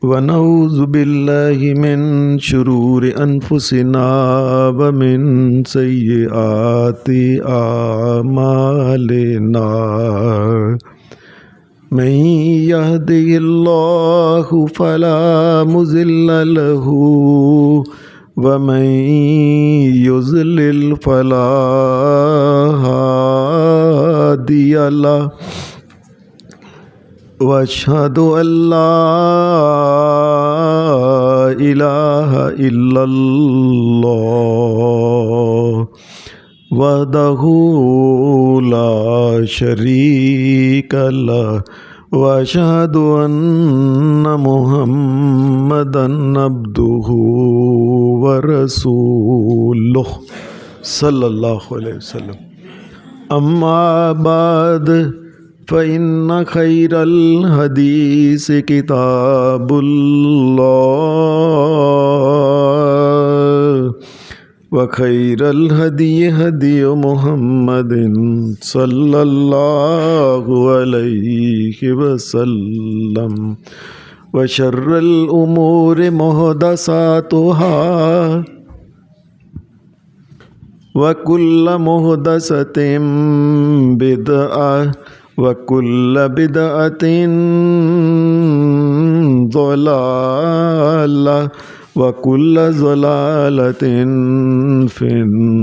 ونعوذ باللہ من شرور انفسنا ومن سیئات اعمالنا من يهده الله فلا مضل له ومن يضلل فلا هادي له واشهد ان لا الہ الا اللہ وحدہ لا شریک لہ واشهد ان محمدا عبدہ ورسولہ صلی اللہ علیہ وسلم۔ اما بعد فإن خير الحديث كتاب الله وخير الهدي هدي محمد صلى الله عليه وسلم وشر الأمور محدثاتها وكل محدثة بدعة وَكُلَّ بِدْعَةٍ ضَلَالَةٍ وَكُلَّ ضَلَالَةٍ فِي النَّارِ۔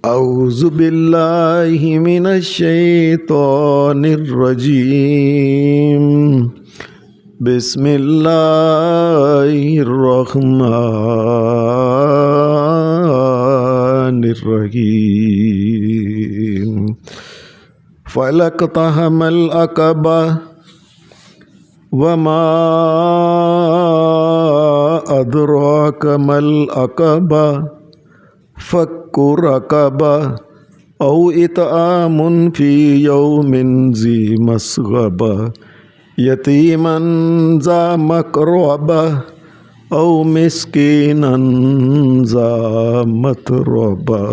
اعوذ باللہ من الشیطان الرجیم، بسم اللہ الرحمن الرحیم۔ فَلَاقْتَحَمَ الْعَقَبَةَ وَمَا أَدْرَاكَ مَا الْعَقَبَةُ فَكُّ رَقَبَةٍ أَوْ إِطْعَامٌ فِي يَوْمٍ ذِي مَسْغَبَةٍ یتیماً ذا مقربہ او مسکیناً ذا متربہ۔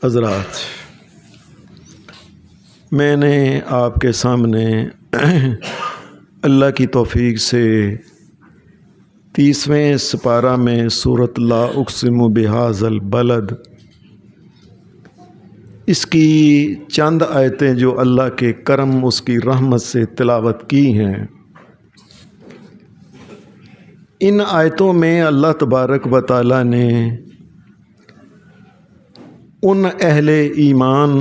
حضرات، میں نے آپ کے سامنے اللہ کی توفیق سے 30ویں سپارہ میں سورۃ لا اقسم بہذا البلد، اس کی چند آیتیں جو اللہ کے کرم اس کی رحمت سے تلاوت کی ہیں، ان آیتوں میں اللہ تبارک و تعالیٰ نے ان اہل ایمان،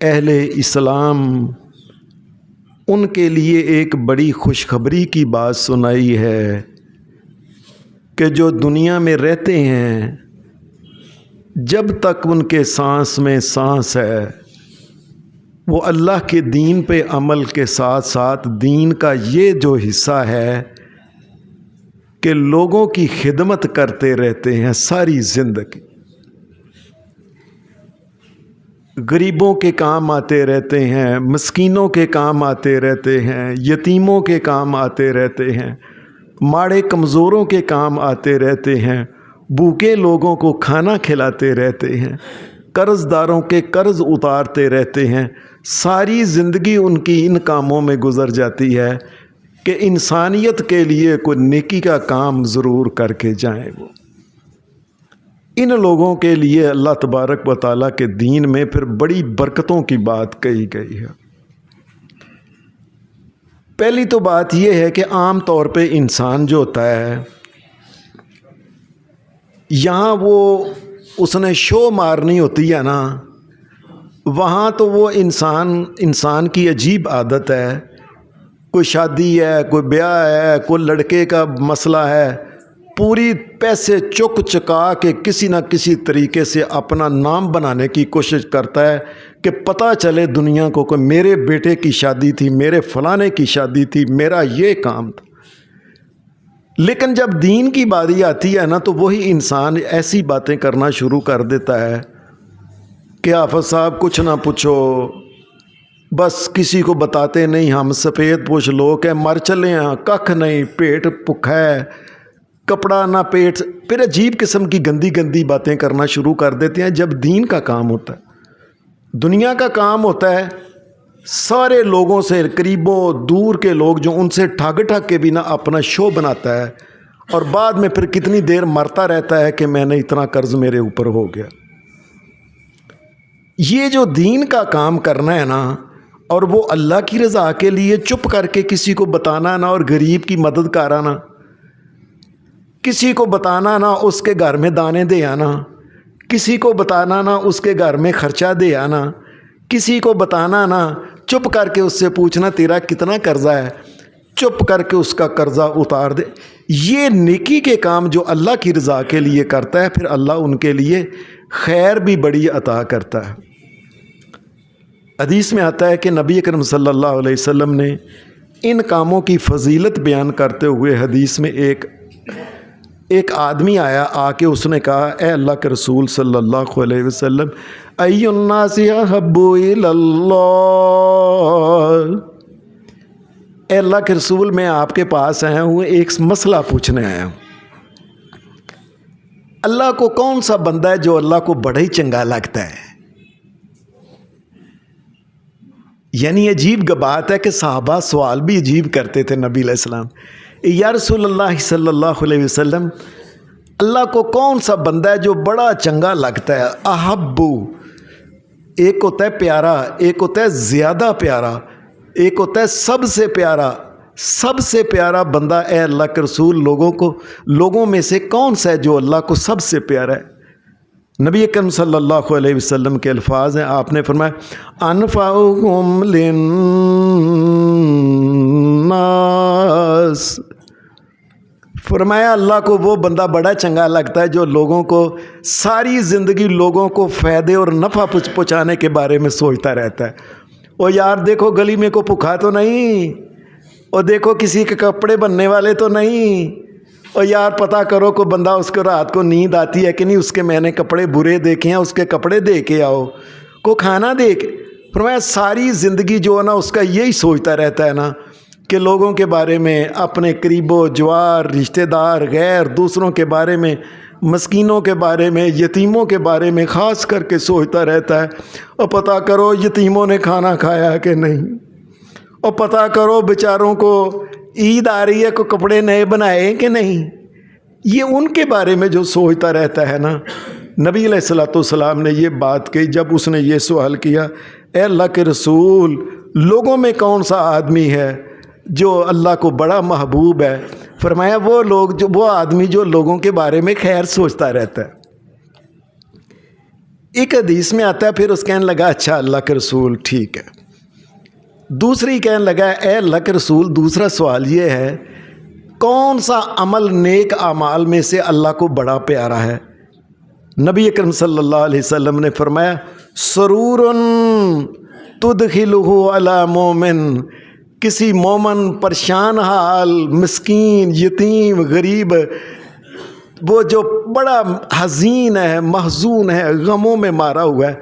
اہل اسلام، ان کے لیے ایک بڑی خوشخبری کی بات سنائی ہے کہ جو دنیا میں رہتے ہیں، جب تک ان کے سانس میں سانس ہے، وہ اللہ کے دین پہ عمل کے ساتھ ساتھ دین کا یہ جو حصہ ہے کہ لوگوں کی خدمت کرتے رہتے ہیں ساری زندگی، غریبوں کے کام آتے رہتے ہیں، مسکینوں کے کام آتے رہتے ہیں، یتیموں کے کام آتے رہتے ہیں، ماڑے کمزوروں کے کام آتے رہتے ہیں، بھوکے لوگوں کو کھانا کھلاتے رہتے ہیں، قرض داروں کے قرض اتارتے رہتے ہیں۔ ساری زندگی ان کی ان کاموں میں گزر جاتی ہے کہ انسانیت کے لیے کوئی نیکی کا کام ضرور کر کے جائیں۔ وہ ان لوگوں کے لیے اللہ تبارک و تعالیٰ کے دین میں پھر بڑی برکتوں کی بات کہی گئی ہے۔ پہلی تو بات یہ ہے کہ عام طور پہ انسان جو ہوتا ہے، یہاں وہ اس نے شو مارنی ہوتی ہے نا، وہاں تو وہ انسان کی عجیب عادت ہے، کوئی شادی ہے، کوئی بیاہ ہے، کوئی لڑکے کا مسئلہ ہے، پوری پیسے چک چکا کے کسی نہ کسی طریقے سے اپنا نام بنانے کی کوشش کرتا ہے کہ پتہ چلے دنیا کو کہ میرے بیٹے کی شادی تھی، میرے فلانے کی شادی تھی، میرا یہ کام تھا۔ لیکن جب دین کی باری آتی ہے نا، تو وہی انسان ایسی باتیں کرنا شروع کر دیتا ہے کہ حافظ صاحب کچھ نہ پوچھو، بس کسی کو بتاتے نہیں، ہم سفید پوش لوگ ہیں، مر چلے ہیں، ککھ نہیں، پیٹ بھکھا ہے، کپڑا نہ پیٹ، پھر عجیب قسم کی گندی گندی باتیں کرنا شروع کر دیتے ہیں۔ جب دین کا کام ہوتا ہے، دنیا کا کام ہوتا ہے، سارے لوگوں سے قریب و دور کے لوگ جو ان سے ٹھگ ٹھگ کے بھی نہ اپنا شو بناتا ہے، اور بعد میں پھر کتنی دیر مرتا رہتا ہے کہ میں نے اتنا قرض میرے اوپر ہو گیا۔ یہ جو دین کا کام کرنا ہے نا، اور وہ اللہ کی رضا کے لیے چپ کر کے کسی کو بتانا نہ، اور غریب کی مدد کرانا، کسی کو بتانا نہ اس کے گھر میں دانے دے آنا، کسی کو بتانا نہ اس کے گھر میں خرچہ دے آنا، کسی کو بتانا نہ، چپ کر کے اس سے پوچھنا تیرا کتنا قرضہ ہے، چپ کر کے اس کا قرضہ اتار دے۔ یہ نیکی کے کام جو اللہ کی رضا کے لیے کرتا ہے، پھر اللہ ان کے لیے خیر بھی بڑی عطا کرتا ہے۔ حدیث میں آتا ہے کہ نبی اکرم صلی اللہ علیہ وسلم نے ان کاموں کی فضیلت بیان کرتے ہوئے حدیث میں ایک آدمی آیا، آ کے اس نے کہا، اے اللہ کے رسول صلی اللہ علیہ وسلم، ای الناس احب الی اللہ، اے اللہ کے رسول میں آپ کے پاس آیا ہوں، ایک مسئلہ پوچھنے آیا ہوں۔ اللہ کو کون سا بندہ ہے جو اللہ کو بڑا ہی چنگا لگتا ہے؟ یعنی عجیب بات ہے کہ صحابہ سوال بھی عجیب کرتے تھے نبی علیہ السلام، یا رسول اللہ صلی اللہ علیہ وسلم، اللہ کو کون سا بندہ ہے جو بڑا چنگا لگتا ہے؟ احبو ایک ہوتا ہے پیارا، ایک ہوتا ہے زیادہ پیارا، ایک ہوتا ہے سب سے پیارا۔ سب سے پیارا بندہ اے اللہ کے رسول لوگوں میں سے کون سا ہے جو اللہ کو سب سے پیارا ہے؟ نبی اکرم صلی اللہ علیہ وسلم کے الفاظ ہیں، آپ نے فرمایا انفعہم للناس، فرمایا اللہ کو وہ بندہ بڑا چنگا لگتا ہے جو لوگوں کو ساری زندگی لوگوں کو فائدے اور نفع پہنچانے کے بارے میں سوچتا رہتا ہے۔ اور یار دیکھو گلی میں کو بھوکا تو نہیں، اور دیکھو کسی کے کپڑے بننے والے تو نہیں، اور یار پتہ کرو کو بندہ اس کو رات کو نیند آتی ہے کہ نہیں، اس کے میں نے کپڑے برے دیکھے ہیں، اس کے کپڑے دے کے آؤ، کو کھانا دے کے۔ فرمایا ساری زندگی جو ہے نا اس کا یہی سوچتا رہتا ہے نا کہ لوگوں کے بارے میں، اپنے قریب و جوار، رشتہ دار، غیر دوسروں کے بارے میں، مسکینوں کے بارے میں، یتیموں کے بارے میں خاص کر کے سوچتا رہتا ہے۔ اور پتہ کرو یتیموں نے کھانا کھایا کہ نہیں، اور پتہ کرو بیچاروں کو عید آ رہی ہے کو کپڑے نئے بنائے کہ نہیں۔ یہ ان کے بارے میں جو سوچتا رہتا ہے نا، نبی علیہ الصلوۃ والسلام نے یہ بات کہی جب اس نے یہ سوال کیا، اے اللہ کے رسول لوگوں میں کون سا آدمی ہے جو اللہ کو بڑا محبوب ہے؟ فرمایا وہ آدمی جو لوگوں کے بارے میں خیر سوچتا رہتا ہے۔ ایک حدیث میں آتا ہے، پھر اس کہنے لگا اچھا اللہ کے رسول ٹھیک ہے۔ دوسری کہنے لگا اے اللہ کے رسول دوسرا سوال یہ ہے، کون سا عمل نیک اعمال میں سے اللہ کو بڑا پیارا ہے؟ نبی اکرم صلی اللہ علیہ وسلم نے فرمایا سرور تدخلہ علی مومن، کسی مومن پریشان حال، مسکین، یتیم، غریب، وہ جو بڑا حزین ہے، محزون ہے، غموں میں مارا ہوا ہے،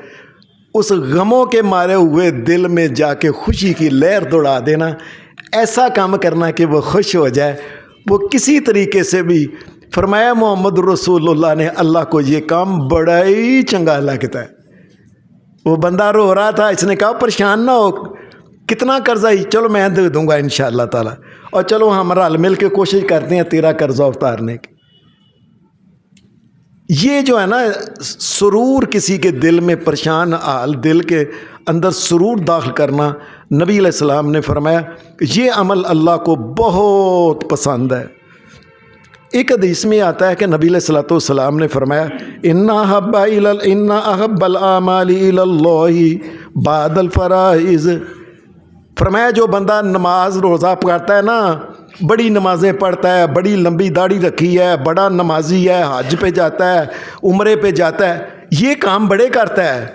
اس غموں کے مارے ہوئے دل میں جا کے خوشی کی لہر دوڑا دینا، ایسا کام کرنا کہ وہ خوش ہو جائے۔ وہ کسی طریقے سے بھی، فرمایا محمد رسول اللہ نے، اللہ کو یہ کام بڑا ہی چنگا لگتا ہے۔ وہ بندہ رو رہا تھا، اس نے کہا پریشان نہ ہو، کتنا قرضہ ہی چلو میں دے دوں گا انشاءاللہ تعالی، اور چلو ہم رل مل کے کوشش کرتے ہیں تیرا قرضہ اتارنے کی۔ یہ جو ہے نا سرور، کسی کے دل میں پریشان حال، دل کے اندر سرور داخل کرنا، نبی علیہ السلام نے فرمایا یہ عمل اللہ کو بہت پسند ہے۔ ایک حدیث میں آتا ہے کہ نبی علیہ السلام نے فرمایا ان احب الاعمال الی اللہ بعد الفرائض، فرمایا جو بندہ نماز روزہ پڑھتا ہے نا، بڑی نمازیں پڑھتا ہے، بڑی لمبی داڑھی رکھی ہے، بڑا نمازی ہے، حج پہ جاتا ہے، عمرے پہ جاتا ہے، یہ کام بڑے کرتا ہے،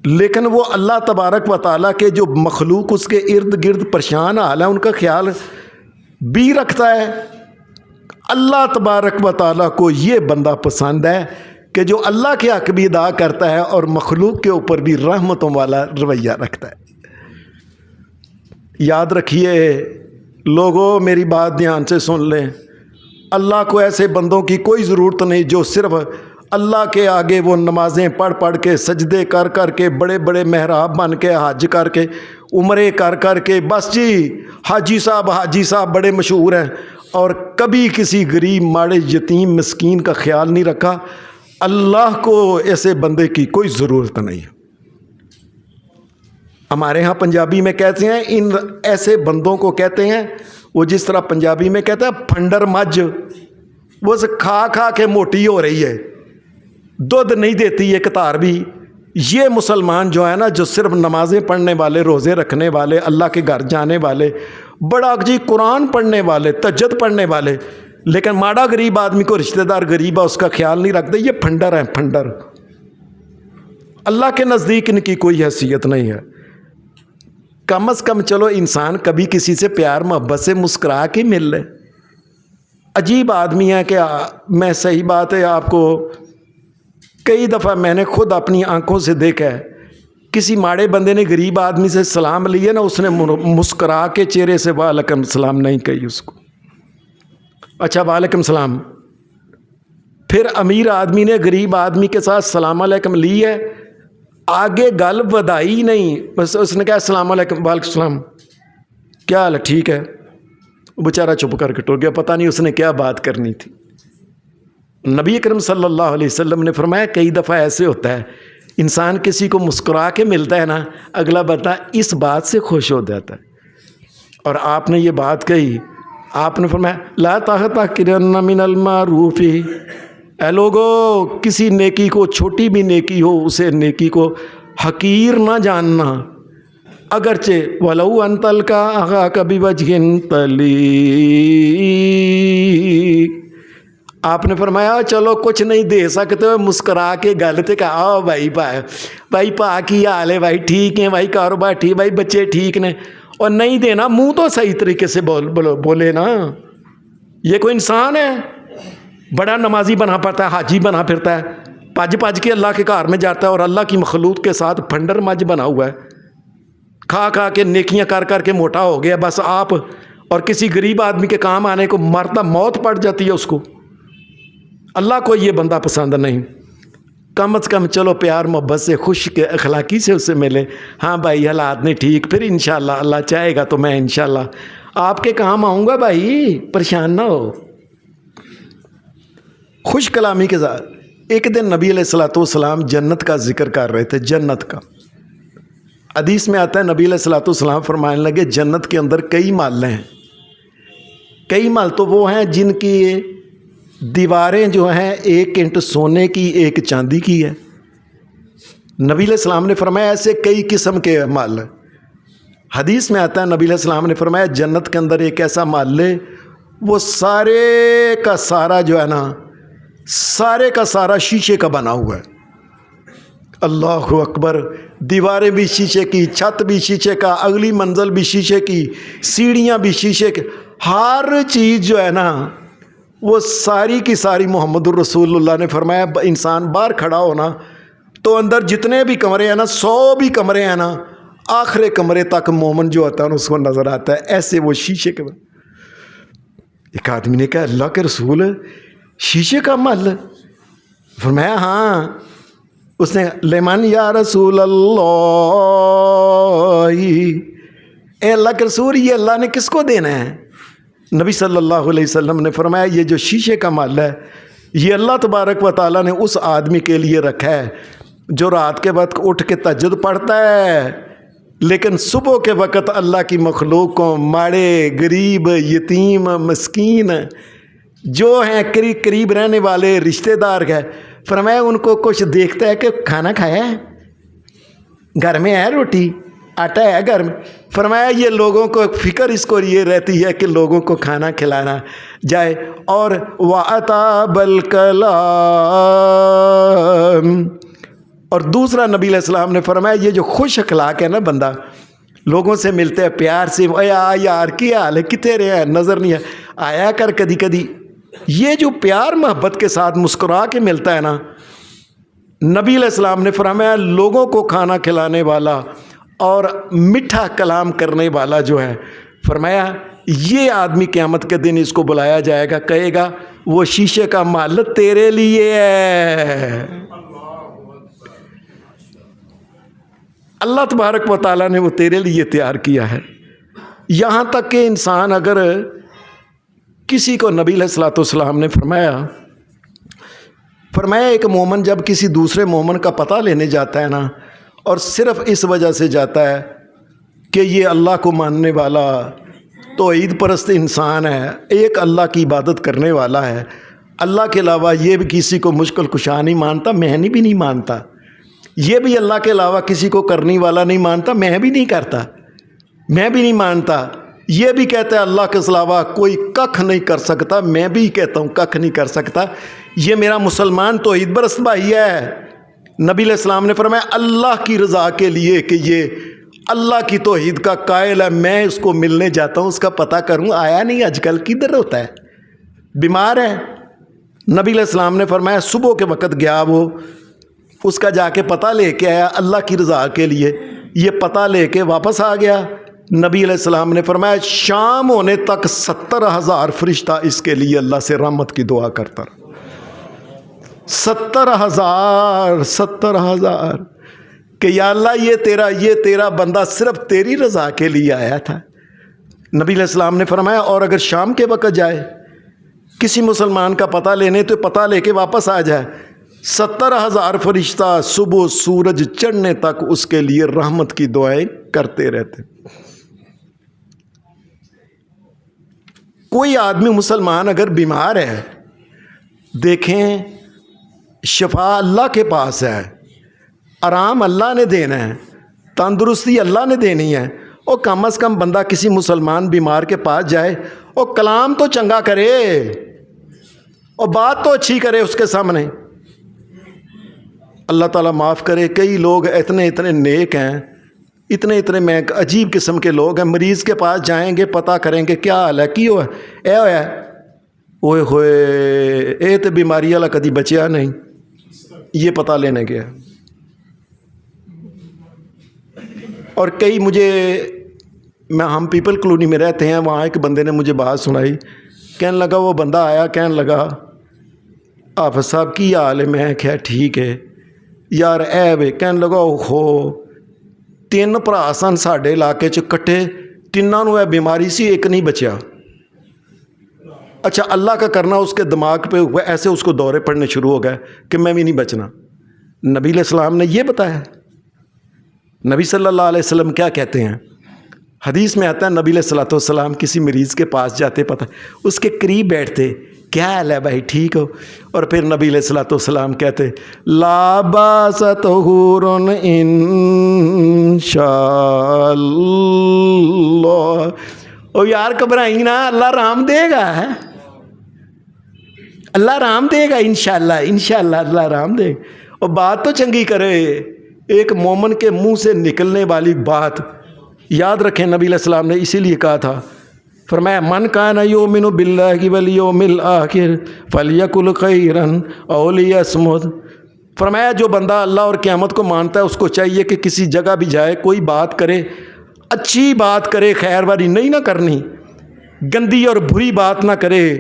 لیکن وہ اللہ تبارک و تعالیٰ کے جو مخلوق اس کے ارد گرد پریشان حال ہے ان کا خیال بھی رکھتا ہے۔ اللہ تبارک و تعالیٰ کو یہ بندہ پسند ہے کہ جو اللہ کے حق بھی ادا کرتا ہے اور مخلوق کے اوپر بھی رحمتوں والا رویہ رکھتا ہے۔ یاد رکھیے لوگوں، میری بات دھیان سے سن لیں، اللہ کو ایسے بندوں کی کوئی ضرورت نہیں جو صرف اللہ کے آگے وہ نمازیں پڑھ پڑھ کے سجدے کر کر کے بڑے بڑے محراب بن کے حج کر کے عمرے کر کر کے بس جی حاجی صاحب بڑے مشہور ہیں، اور کبھی کسی غریب ماڑے یتیم مسکین کا خیال نہیں رکھا۔ اللہ کو ایسے بندے کی کوئی ضرورت نہیں ہے۔ ہمارے ہاں پنجابی میں کہتے ہیں ان ایسے بندوں کو کہتے ہیں، وہ جس طرح پنجابی میں کہتا ہے پھنڈر مجھ، وہ کھا کھا کے موٹی ہو رہی ہے، دودھ نہیں دیتی ایک تار بھی۔ یہ مسلمان جو ہے نا، جو صرف نمازیں پڑھنے والے، روزے رکھنے والے، اللہ کے گھر جانے والے، بڑا جی قرآن پڑھنے والے، تہجد پڑھنے والے، لیکن ماڑا غریب آدمی کو رشتہ دار غریب ہے اس کا خیال نہیں رکھتے، یہ پھنڈر ہیں، پھنڈر۔ اللہ کے نزدیک ان کی کوئی حیثیت نہیں ہے۔ کم از کم چلو انسان کبھی کسی سے پیار محبت سے مسکرا کے مل لے۔ عجیب آدمی ہے کہ میں صحیح بات ہے آپ کو کئی دفعہ میں نے خود اپنی آنکھوں سے دیکھا ہے، کسی ماڑے بندے نے غریب آدمی سے سلام لیے نا، اس نے مسکرا کے چہرے سے وعلیکم السلام نہیں کہی اس کو، اچھا وعلیکم السلام۔ پھر امیر آدمی نے غریب آدمی کے ساتھ سلام علیکم لی ہے، آگے گل ودائی نہیں، بس اس نے کہا السلام علیکم، وعلیکم السلام، کیا حال ہے، ٹھیک ہے۔ بیچارہ چپ کر کے ٹر گیا، پتہ نہیں اس نے کیا بات کرنی تھی۔ نبی اکرم صلی اللہ علیہ وسلم نے فرمایا کئی دفعہ ایسے ہوتا ہے انسان کسی کو مسکرا کے ملتا ہے نا، اگلا بندہ اس بات سے خوش ہو جاتا ہے۔ اور آپ نے یہ بات کہی، آپ نے فرمایا لا تحقرن من المعروف، اے لوگو کسی نیکی کو، چھوٹی بھی نیکی ہو، اسے نیکی کو حقیر نہ جاننا، اگرچہ ولو ان تلقا اخاک بوجہ طلیق۔ آپ نے فرمایا چلو کچھ نہیں دے سکتے، مسکرا کے گل تے کہ آؤ بھائی پا کی حال ہے، بھائی ٹھیک ہے، بھائی کاروبار ٹھیک، بھائی بچے ٹھیک نے، اور نہیں دینا، منہ تو صحیح طریقے سے بولے نا۔ یہ کوئی انسان ہے؟ بڑا نمازی بنا پڑتا ہے، حاجی بنا پھرتا ہے، پج کے اللہ کے گھر میں جاتا ہے، اور اللہ کی مخلوق کے ساتھ پھنڈر مج بنا ہوا ہے، کھا کھا کے نیکیاں کر کر کے موٹا ہو گیا بس آپ، اور کسی غریب آدمی کے کام آنے کو مرتا موت پڑ جاتی ہے اس کو۔ اللہ کو یہ بندہ پسند نہیں۔ کم از کم چلو پیار محبت سے، خوش کے اخلاقی سے اس سے ملے، ہاں بھائی حالات نہیں ٹھیک، پھر انشاءاللہ اللہ چاہے گا تو میں انشاءاللہ آپ کے کام آؤں گا، بھائی پریشان نہ ہو۔ خوش کلامی کے ساتھ ایک دن نبی علیہ الصلوۃ والسلام جنت کا ذکر کر رہے تھے، جنت کا۔ حدیث میں آتا ہے نبی علیہ الصلوۃ والسلام فرمانے لگے جنت کے اندر کئی محل ہیں، کئی محل تو وہ ہیں جن کی دیواریں جو ہیں ایک اینٹ سونے کی ایک چاندی کی ہے۔ نبی علیہ السلام نے فرمایا ایسے کئی قسم کے محل ہیں۔ حدیث میں آتا ہے نبی علیہ السلام نے فرمایا جنت کے اندر ایک ایسا محل ہے، وہ سارے کا سارا جو ہے نا، سارے کا سارا شیشے کا بنا ہوا ہے۔ اللہ اکبر، دیواریں بھی شیشے کی، چھت بھی شیشے کا، اگلی منزل بھی شیشے کی، سیڑھیاں بھی شیشے کی، ہر چیز جو ہے نا وہ ساری کی ساری۔ محمد الرسول اللہ نے فرمایا انسان باہر کھڑا ہونا تو اندر جتنے بھی کمرے ہیں نا، 100 بھی کمرے ہیں نا، آخری کمرے تک مومن جو ہوتا ہے اس کو نظر آتا ہے، ایسے وہ شیشے کے۔ ایک آدمی نے کہا اللہ کے رسول شیشے کا محل؟ فرمایا ہاں۔ اس نے لیمن یا رسول اللہ، اے اللہ کے رسول یہ اللہ نے کس کو دینا ہے؟ نبی صلی اللہ علیہ وسلم نے فرمایا یہ جو شیشے کا محل ہے یہ اللہ تبارک و تعالیٰ نے اس آدمی کے لیے رکھا ہے جو رات کے وقت اٹھ کے تہجد پڑھتا ہے، لیکن صبح کے وقت اللہ کی مخلوق کو، ماڑے غریب یتیم مسکین جو ہیں قریب رہنے والے رشتہ دار ہیں، فرمایا ان کو کچھ دیکھتا ہے کہ کھانا کھایا ہے، گھر میں ہے روٹی، آٹا ہے گھر میں۔ فرمایا یہ لوگوں کو فکر اس کو یہ رہتی ہے کہ لوگوں کو کھانا کھلانا جائے۔ اور وَأَطَابَ الْكَلَامِ، اور دوسرا نبی علیہ السلام نے فرمایا یہ جو خوش اخلاق ہے نا بندہ، لوگوں سے ملتے ہیں پیار سے، اے یار کی حال ہے، کتنے رہے ہیں، نظر نہیں ہے، آیا کر کدی کدی، یہ جو پیار محبت کے ساتھ مسکرا کے ملتا ہے نا، نبی علیہ السلام نے فرمایا لوگوں کو کھانا کھلانے والا اور میٹھا کلام کرنے والا جو ہے، فرمایا یہ آدمی قیامت کے دن اس کو بلایا جائے گا, کہے گا وہ شیشے کا محل تیرے لیے ہے. اللہ تبارک و تعالیٰ نے وہ تیرے لیے تیار کیا ہے. یہاں تک کہ انسان اگر کسی کو, نبی علیہ الصلوۃ والسلام نے فرمایا ایک مومن جب کسی دوسرے مومن کا پتہ لینے جاتا ہے نا, اور صرف اس وجہ سے جاتا ہے کہ یہ اللہ کو ماننے والا توحید پرست انسان ہے, ایک اللہ کی عبادت کرنے والا ہے, اللہ کے علاوہ یہ بھی کسی کو مشکل کشا نہیں مانتا, میں بھی نہیں مانتا, یہ بھی اللہ کے علاوہ کسی کو کرنے والا نہیں مانتا, میں بھی نہیں کرتا, میں بھی نہیں مانتا, یہ بھی کہتا ہے اللہ کے علاوہ کوئی ککھ نہیں کر سکتا, میں بھی کہتا ہوں ککھ نہیں کر سکتا, یہ میرا مسلمان توحید پرست بھائی ہے. نبی علیہ السلام نے فرمایا اللہ کی رضا کے لیے کہ یہ اللہ کی توحید کا قائل ہے, میں اس کو ملنے جاتا ہوں, اس کا پتہ کروں آیا نہیں آج کل کدھر ہوتا ہے, بیمار ہے. نبی علیہ السلام نے فرمایا صبح کے وقت گیا, وہ اس کا جا کے پتہ لے کے آیا اللہ کی رضا کے لیے, یہ پتہ لے کے واپس آ گیا. نبی علیہ السلام نے فرمایا شام ہونے تک 70,000 فرشتہ اس کے لیے اللہ سے رحمت کی دعا کرتا رہا. 70,000 کہ یا اللہ یہ تیرا بندہ صرف تیری رضا کے لیے آیا تھا. نبی علیہ السلام نے فرمایا اور اگر شام کے وقت جائے کسی مسلمان کا پتہ لینے تو پتہ لے کے واپس آ جائے, 70,000 فرشتہ صبح سورج چڑھنے تک اس کے لیے رحمت کی دعائیں کرتے رہتے. کوئی آدمی مسلمان اگر بیمار ہے, دیکھیں شفا اللہ کے پاس ہے, آرام اللہ نے دینا ہے, تندرستی اللہ نے دینی ہے, اور کم از کم بندہ کسی مسلمان بیمار کے پاس جائے اور کلام تو چنگا کرے اور بات تو اچھی کرے اس کے سامنے. اللہ تعالیٰ معاف کرے, کئی لوگ اتنے نیک ہیں, اتنے میں عجیب قسم کے لوگ ہیں, مریض کے پاس جائیں گے پتہ کریں گے کیا حال ہے, کی ہوا اے ہویا اوئے ہوئے اے تے بیماری والا کدی بچیا نہیں, یہ پتہ لینے گیا. اور کئی ہم پیپل کلونی میں رہتے ہیں, وہاں ایک بندے نے مجھے بات سنائی, کہنے لگا وہ بندہ آیا, کہنے لگا حافظ صاحب کی حال ہے, میں کہا ٹھیک ہے یار اے بے, کہنے لگا ہو 3 بھرا سن ساڈے علاقے چ کٹھے, تینوں نوں بیماری سی, ایک نہیں بچیا. اچھا اللہ کا کرنا اس کے دماغ پہ ایسے اس کو دورے پڑنے شروع ہو گئے کہ میں بھی نہیں بچنا. نبی علیہ السلام نے یہ بتایا. نبی صلی اللہ علیہ وسلم کیا کہتے ہیں, حدیث میں آتا ہے نبی علیہ الصلوۃ والسلام کسی مریض کے پاس جاتے, پتہ اس کے قریب بیٹھتے, کیا حال ہے بھائی ٹھیک ہو, اور پھر نبی علیہ الصلوۃ والسلام کہتے لا باس طہور ان شاء اللہ, او یار گھبرائی نا, اللہ رحم دے گا, اللہ رحم دے گا انشاءاللہ اللہ رحم دے گا. اور بات تو چنگی کرے. ایک مومن کے منہ سے نکلنے والی بات یاد رکھیں, نبی علیہ السلام نے اسی لیے کہا تھا, فرمایا من کان یؤمن باللہ والیوم الآخر فلیقل خیرا او لیصمت. فرمایا جو بندہ اللہ اور قیامت کو مانتا ہے اس کو چاہیے کہ کسی جگہ بھی جائے کوئی بات کرے, اچھی بات کرے, خیر والی نہیں نہ کرنی, گندی اور بری بات نہ کرے,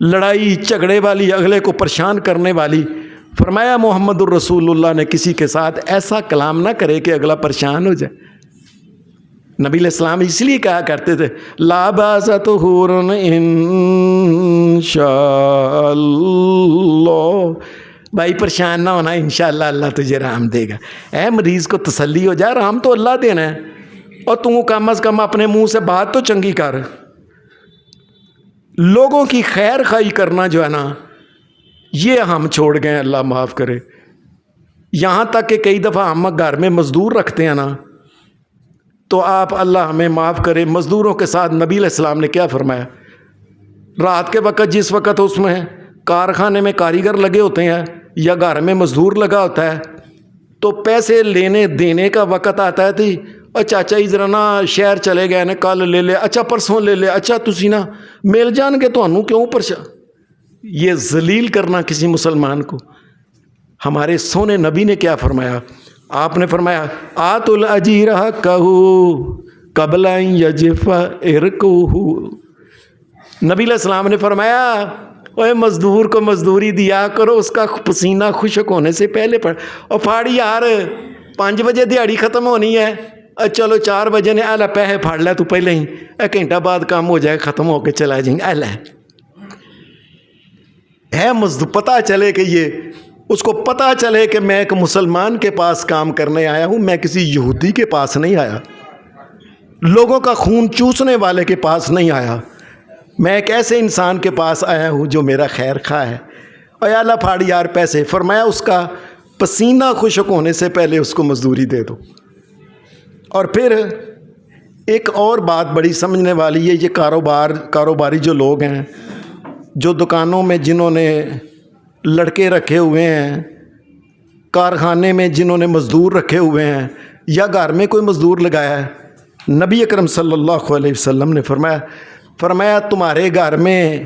لڑائی جھگڑے والی, اگلے کو پریشان کرنے والی. فرمایا محمد الرسول اللہ نے کسی کے ساتھ ایسا کلام نہ کرے کہ اگلا پریشان ہو جائے. نبی علیہ السلام اس لیے کہا کرتے تھے لا باس طہور ان شاء اللہ, بھائی پریشان نہ ہونا, انشاءاللہ اللہ تجھے رحم دے گا. اے مریض کو تسلی ہو جائے, رحم تو اللہ دینا ہے, اور تو کم از کم اپنے منہ سے بات تو چنگی کر. لوگوں کی خیر خواہی کرنا جو ہے نا, یہ ہم چھوڑ گئے, اللہ معاف کرے. یہاں تک کہ کئی دفعہ ہم گھر میں مزدور رکھتے ہیں نا, تو آپ اللہ ہمیں معاف کرے, مزدوروں کے ساتھ نبی علیہ السلام نے کیا فرمایا, رات کے وقت جس وقت اس میں کارخانے میں کاریگر لگے ہوتے ہیں یا گھر میں مزدور لگا ہوتا ہے, تو پیسے لینے دینے کا وقت آتا ہے تھی, اور چاچا جی ذرا نا شہر چلے گئے نے, کل لے لے, اچھا پرسوں لے لے, اچھا تسی نا مل جان گے تو کیوں پریشان. یہ ذلیل کرنا کسی مسلمان کو. ہمارے سونے نبی نے کیا فرمایا, آپ نے فرمایا آت الاجیر حقہ قبل ان یجف عرقہ۔ نبی علیہ السلام نے فرمایا اوے مزدور کو مزدوری دیا کرو، اس کا پسینہ خشک ہونے سے پہلے اور پھاڑی یار 5 بجے دیہڑی ختم ہونی ہے، چلو 4 بجے نے اے پیسے پھاڑ لے تو پہلے ہی، 1 گھنٹہ بعد کام ہو جائے ختم ہو کے چلا جائیں گے، ہے مزدور پتہ چلے کہ یہ اس کو پتہ چلے کہ میں ایک مسلمان کے پاس کام کرنے آیا ہوں، میں کسی یہودی کے پاس نہیں آیا، لوگوں کا خون چوسنے والے کے پاس نہیں آیا، میں ایک ایسے انسان کے پاس آیا ہوں جو میرا خیر خواہ ہے۔ اور اللہ پھاڑی یار پیسے، فرمایا اس کا پسینہ خشک ہونے سے پہلے اس کو مزدوری دے دو۔ اور پھر ایک اور بات بڑی سمجھنے والی ہے، یہ کاروباری جو لوگ ہیں، جو دکانوں میں جنہوں نے لڑکے رکھے ہوئے ہیں، کارخانے میں جنہوں نے مزدور رکھے ہوئے ہیں، یا گھر میں کوئی مزدور لگایا ہے، نبی اکرم صلی اللہ علیہ وسلم نے فرمایا تمہارے گھر میں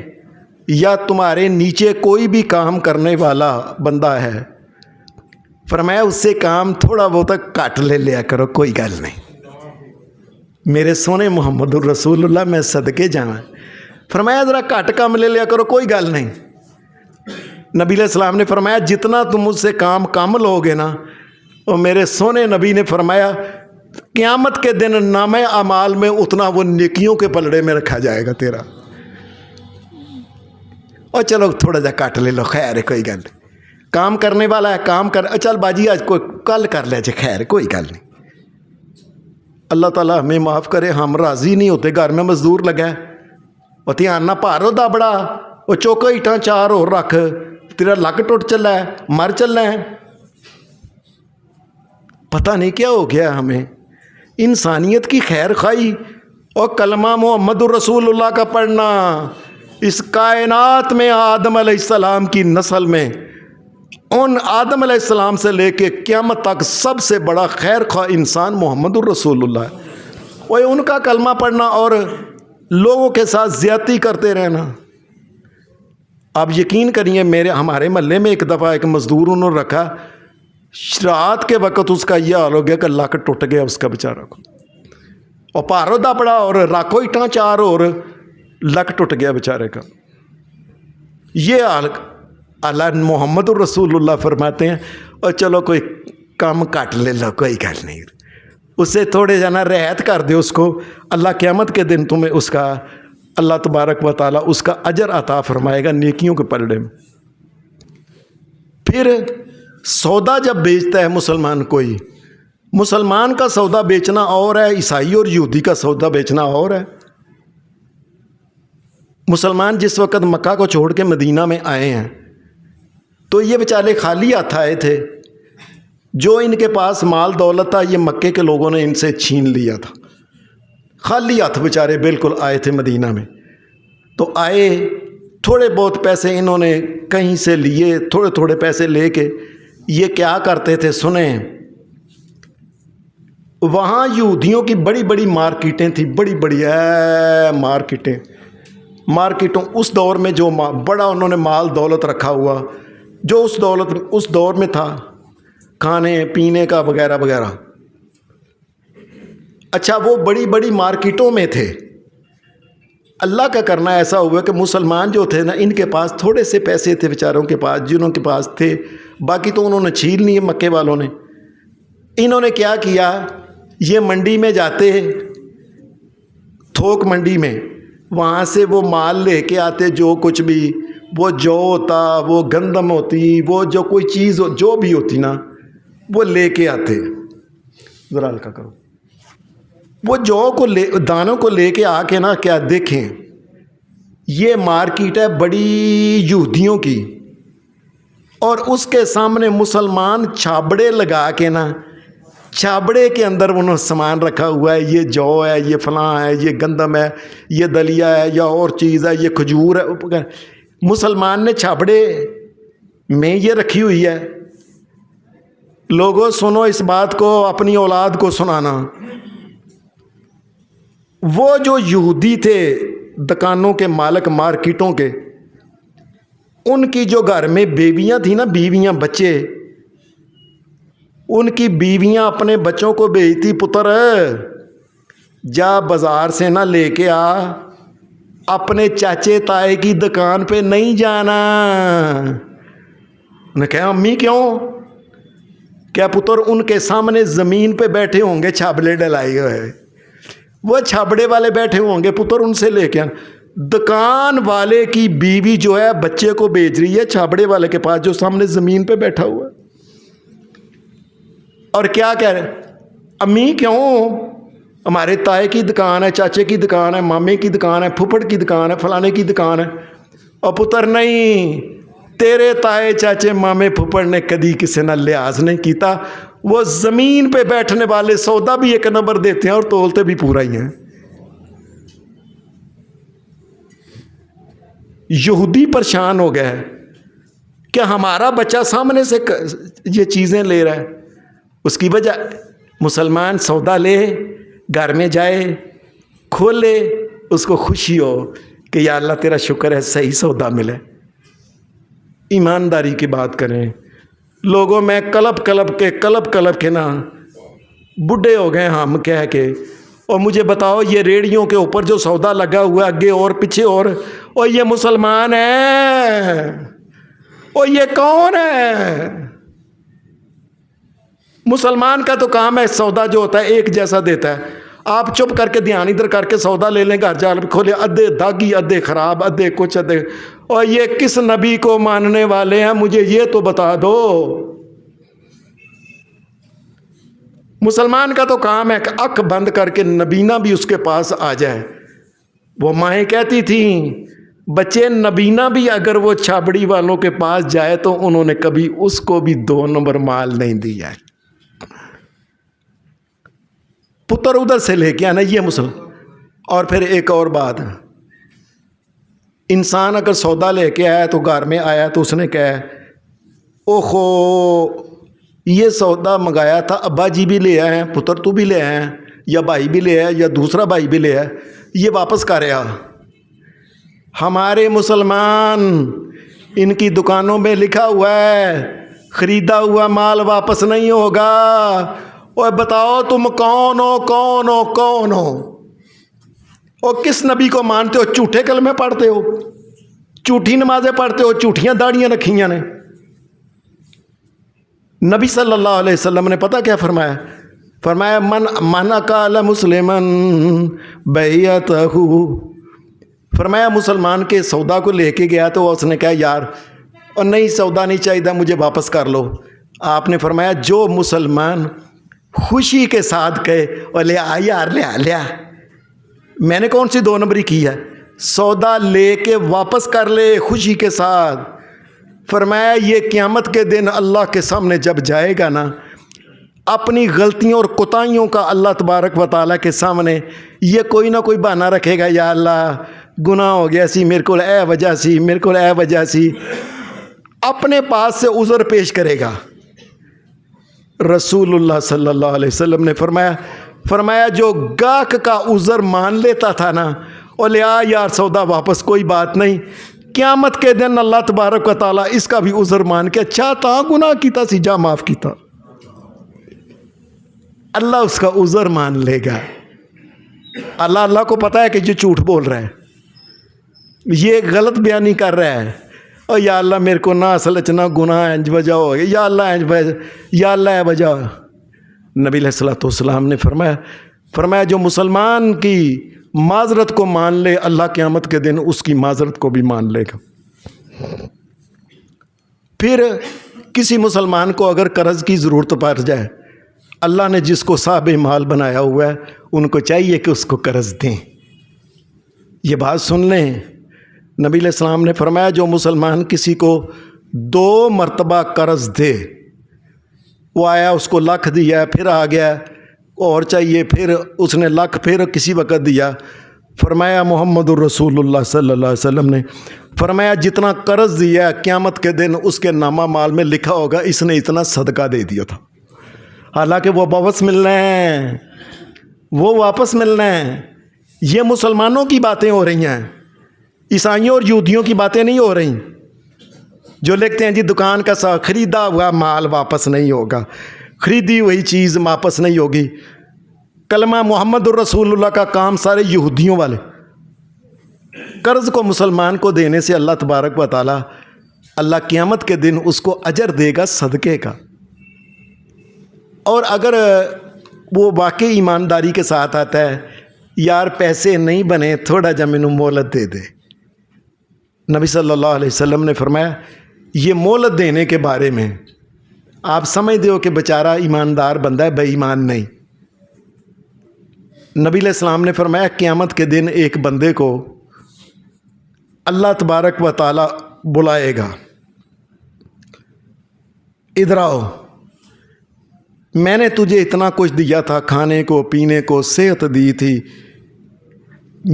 یا تمہارے نیچے کوئی بھی کام کرنے والا بندہ ہے، فرمایا اس سے کام تھوڑا بہت کاٹ لے لیا کرو، کوئی گل نہیں، میرے سونے محمد الرسول اللہ میں صدقے جاواں، فرمایا ذرا کٹ کام لے لیا کرو، کوئی گل نہیں۔ نبی علیہ السلام نے فرمایا جتنا تم مجھ سے کام کم لوگے نا، اور میرے سونے نبی نے فرمایا قیامت کے دن نامہ اعمال میں اتنا وہ نیکیوں کے پلڑے میں رکھا جائے گا تیرا، اور چلو تھوڑا جا کاٹ لے لو، خیر ہے کوئی گل، کام کرنے والا ہے کام کر، چل باجی آج کوئی کل کر لے جے، خیر کوئی گل نہیں۔ اللہ تعالیٰ ہمیں معاف کرے، ہم راضی نہیں ہوتے، گھر میں مزدور لگا ہے اور دھیان نہ پارو دابڑا، وہ چوکو ایٹاں 4 اور رکھ، تیرا لک ٹوٹ چلا ہے، مر چلنا ہے، پتہ نہیں کیا ہو گیا ہمیں۔ انسانیت کی خیر خواہی اور کلمہ محمد الرسول اللہ کا پڑھنا، اس کائنات میں آدم علیہ السلام کی نسل میں ان آدم علیہ السلام سے لے کے قیامت تک سب سے بڑا خیر خواہ انسان محمد الرسول اللہ ہے، وہ ان کا کلمہ پڑھنا اور لوگوں کے ساتھ زیادتی کرتے رہنا۔ آپ یقین کریے ہمارے محلے میں ایک دفعہ ایک مزدور انہوں نے رکھا، رات کے وقت اس کا یہ حال ہو گیا کہ لک ٹوٹ گیا اس کا بیچارہ کو، اور پارو دا پڑا اور راکو ایٹاں 4 اور لک ٹوٹ گیا بیچارے کا۔ یہ حال اللہ محمد الرسول اللہ فرماتے ہیں اور چلو کوئی کم کٹ لے لو، کوئی گل نہیں، اس سے تھوڑے جانا رعایت کر دے اس کو، اللہ قیامت کے دن تمہیں اس کا اللہ تبارک و تعالیٰ اس کا اجر عطا فرمائے گا نیکیوں کے پلڑے میں۔ پھر سودا جب بیچتا ہے مسلمان، کوئی مسلمان کا سودا بیچنا اور ہے، عیسائی اور یہودی کا سودا بیچنا اور ہے۔ مسلمان جس وقت مکہ کو چھوڑ کے مدینہ میں آئے ہیں تو یہ بیچارے خالی ہاتھ آئے تھے، جو ان کے پاس مال دولت تھا یہ مکے کے لوگوں نے ان سے چھین لیا تھا، خالی ہاتھ بیچارے بالکل آئے تھے مدینہ میں۔ تو آئے، تھوڑے بہت پیسے انہوں نے کہیں سے لیے، تھوڑے تھوڑے پیسے لے کے یہ کیا کرتے تھے سنیں، وہاں یہودیوں کی بڑی بڑی مارکیٹیں تھیں، بڑی بڑی مارکیٹوں اس دور میں جو بڑا انہوں نے مال دولت رکھا ہوا، جو اس دور میں تھا، کھانے پینے کا وغیرہ وغیرہ۔ اچھا وہ بڑی بڑی مارکیٹوں میں تھے، اللہ کا کرنا ایسا ہوا کہ مسلمان جو تھے نا، ان کے پاس تھوڑے سے پیسے تھے بیچاروں کے پاس، جنہوں کے پاس تھے، باقی تو انہوں نے چھین لیے مکے والوں نے۔ انہوں نے کیا کیا، یہ منڈی میں جاتے، تھوک منڈی میں، وہاں سے وہ مال لے کے آتے، جو کچھ بھی، وہ جو ہوتا، وہ گندم ہوتی، وہ جو کوئی چیز جو بھی ہوتی نا، وہ لے کے آتے۔ ذرا ہلکا کرو، وہ دانوں کو لے کے آ کے نا، کیا دیکھیں، یہ مارکیٹ ہے بڑی یہودیوں کی، اور اس کے سامنے مسلمان چھابڑے لگا کے نا، چھابڑے کے اندر انہوں نے سامان رکھا ہوا ہے، یہ جو ہے، یہ فلاں ہے، یہ گندم ہے، یہ دلیا ہے، یا اور چیز ہے، یہ کھجور ہے، مسلمان نے چھابڑے میں یہ رکھی ہوئی ہے۔ لوگوں سنو اس بات کو، اپنی اولاد کو سنانا، وہ جو یہودی تھے دکانوں کے مالک، مارکیٹوں کے، ان کی جو گھر میں بیویاں تھیں نا، بیویاں بچے، ان کی بیویاں اپنے بچوں کو بھیجتی، پتر جا بازار سے نہ لے کے آ، اپنے چاچے تائے کی دکان پہ نہیں جانا۔ نے کہا امی کیوں؟ کیا پتر ان کے سامنے زمین پہ بیٹھے ہوں گے چھابڑے ڈلائے ہوئے، وہ چھابڑے والے بیٹھے ہوں گے، پتر ان سے لے کے آنا۔ دکان والے کی بیوی جو ہے بچے کو بھیج رہی ہے چھابڑے والے کے پاس جو سامنے زمین پہ بیٹھا ہوا ہے، اور کیا کہہ رہے امی کیوں؟ ہمارے تائے کی دکان ہے، چاچے کی دکان ہے، مامے کی دکان ہے، پھپھڑ کی دکان ہے، فلانے کی دکان ہے۔ اور پتر نہیں، تیرے تائے چاچے مامے پھپھڑ نے کدی کسی نہ لحاظ نہیں کیتا، وہ زمین پہ بیٹھنے والے سودا بھی ایک نمبر دیتے ہیں اور تولتے بھی پورا ہی ہیں۔ یہودی پریشان ہو گئے کہ ہمارا بچہ سامنے سے یہ چیزیں لے رہا ہے، اس کی وجہ مسلمان سودا لے، گھر میں جائے، کھولے، اس کو خوشی ہو کہ یا اللہ تیرا شکر ہے صحیح سودا ملے۔ ایمانداری کی بات کریں، لوگوں میں کلب کلب کے نا بڈھے ہو گئے ہم کہہ کے، اور مجھے بتاؤ یہ ریڑیوں کے اوپر جو سودا لگا ہوا ہے آگے اور پیچھے اور یہ مسلمان ہے، اور یہ کون ہے؟ مسلمان کا تو کام ہے سودا جو ہوتا ہے ایک جیسا دیتا ہے، آپ چپ کر کے دھیان ادھر کر کے سودا لے لیں، گھر جا کھولے، ادھے داغی ادھے خراب ادھے کچھ ادھے، اور یہ کس نبی کو ماننے والے ہیں مجھے یہ تو بتا دو۔ مسلمان کا تو کام ہے کہ آنکھ بند کر کے نبینا بھی اس کے پاس آ جائے۔ وہ مائیں کہتی تھیں بچے نبینا بھی اگر وہ چھابڑی والوں کے پاس جائے تو انہوں نے کبھی اس کو بھی 2 نمبر مال نہیں دیا ہے، پتر ادھر سے لے کے آنا یہ مسلمان۔ اور پھر ایک اور بات، انسان اگر سودا لے کے آیا تو گھر میں آیا تو اس نے کہا اوہو یہ سودا منگایا تھا، ابا جی بھی لے آئے ہیں، پتر تو بھی لے آئے ہیں، یا بھائی بھی لے آئے یا دوسرا بھائی بھی لے آئے، یہ واپس کر رہا۔ ہمارے مسلمان ان کی دکانوں میں لکھا ہوا ہے خریدا ہوا مال واپس نہیں ہوگا۔ اور بتاؤ تم کون ہو اور کس نبی کو مانتے ہو؟ جھوٹے کلمے پڑھتے ہو، جھوٹی نمازیں پڑھتے ہو، جھوٹیاں داڑیاں رکھیاں نے۔ نبی صلی اللہ علیہ وسلم نے پتہ کیا فرمایا؟ فرمایا من اکال مسلمن بیعتہ، فرمایا مسلمان کے سودا کو لے کے گیا تو اس نے کہا یار اور نہیں سودا نہیں چاہیے مجھے واپس کر لو۔ آپ نے فرمایا جو مسلمان خوشی کے ساتھ کہے اور لے آ یار لے آ، میں نے کون سی 2 نمبری کی ہے، سودا لے کے واپس کر لے خوشی کے ساتھ۔ فرمایا یہ قیامت کے دن اللہ کے سامنے جب جائے گا نا، اپنی غلطیوں اور کوتاہیوں کا اللہ تبارک و تعالیٰ کے سامنے یہ کوئی نہ کوئی بہانہ رکھے گا، یا اللہ گناہ ہو گیا سی میرے کو اے وجہ سی، اپنے پاس سے عذر پیش کرے گا۔ رسول اللہ صلی اللہ علیہ وسلم نے فرمایا جو گاہک کا عذر مان لیتا تھا نا اور لے آ یار سودا واپس کوئی بات نہیں، قیامت کے دن اللہ تبارک و تعالیٰ اس کا بھی عذر مان کے اچھا تا گناہ کیتا سی جا معاف کیتا، اللہ اس کا عذر مان لے گا۔ اللہ کو پتا ہے کہ یہ جھوٹ بول رہا ہے، یہ غلط بیانی کر رہا ہے، اور یا اللہ میرے کو نہ اصل چنا گناہ انج وجہ ہو گیا، یا اللہ ہے وجہ۔ نبی علیہ الصلوۃ والسلام نے فرمایا جو مسلمان کی معذرت کو مان لے اللہ قیامت کے دن اس کی معذرت کو بھی مان لے گا۔ پھر کسی مسلمان کو اگر قرض کی ضرورت پڑ جائے، اللہ نے جس کو صاحب مال بنایا ہوا ہے ان کو چاہیے کہ اس کو قرض دیں۔ یہ بات سن لیں، نبی علیہ السلام نے فرمایا جو مسلمان کسی کو 2 مرتبہ قرض دے، وہ آیا اس کو 1,00,000 دیا پھر آ گیا اور چاہیے پھر اس نے 1,00,000 پھر کسی وقت دیا، فرمایا محمد الرسول اللہ صلی اللہ علیہ وسلم نے فرمایا جتنا قرض دیا قیامت کے دن اس کے نامہ مال میں لکھا ہوگا اس نے اتنا صدقہ دے دیا تھا، حالانکہ وہ واپس ملنا ہے۔ یہ مسلمانوں کی باتیں ہو رہی ہیں، عیسائیوں اور یہودیوں کی باتیں نہیں ہو رہی جو لکھتے ہیں جی دکان کا خریدا ہوا مال واپس نہیں ہوگا، خریدی ہوئی چیز واپس نہیں ہوگی۔ کلمہ محمد الرسول اللہ کا کام سارے یہودیوں والے. قرض کو مسلمان کو دینے سے اللہ تبارک و تعالیٰ اللہ قیامت کے دن اس کو اجر دے گا صدقے کا. اور اگر وہ واقعی ایمانداری کے ساتھ آتا ہے یار پیسے نہیں بنے تھوڑا جا مینوں مہلت دے دے. نبی صلی اللہ علیہ وسلم نے فرمایا یہ مہلت دینے کے بارے میں آپ سمجھتے ہو کہ بیچارہ ایماندار بندہ ہے، بے ایمان نہیں. نبی علیہ السلام نے فرمایا قیامت کے دن ایک بندے کو اللہ تبارک و تعالیٰ بلائے گا، ادھر آؤ، میں نے تجھے اتنا کچھ دیا تھا، کھانے کو پینے کو صحت دی تھی،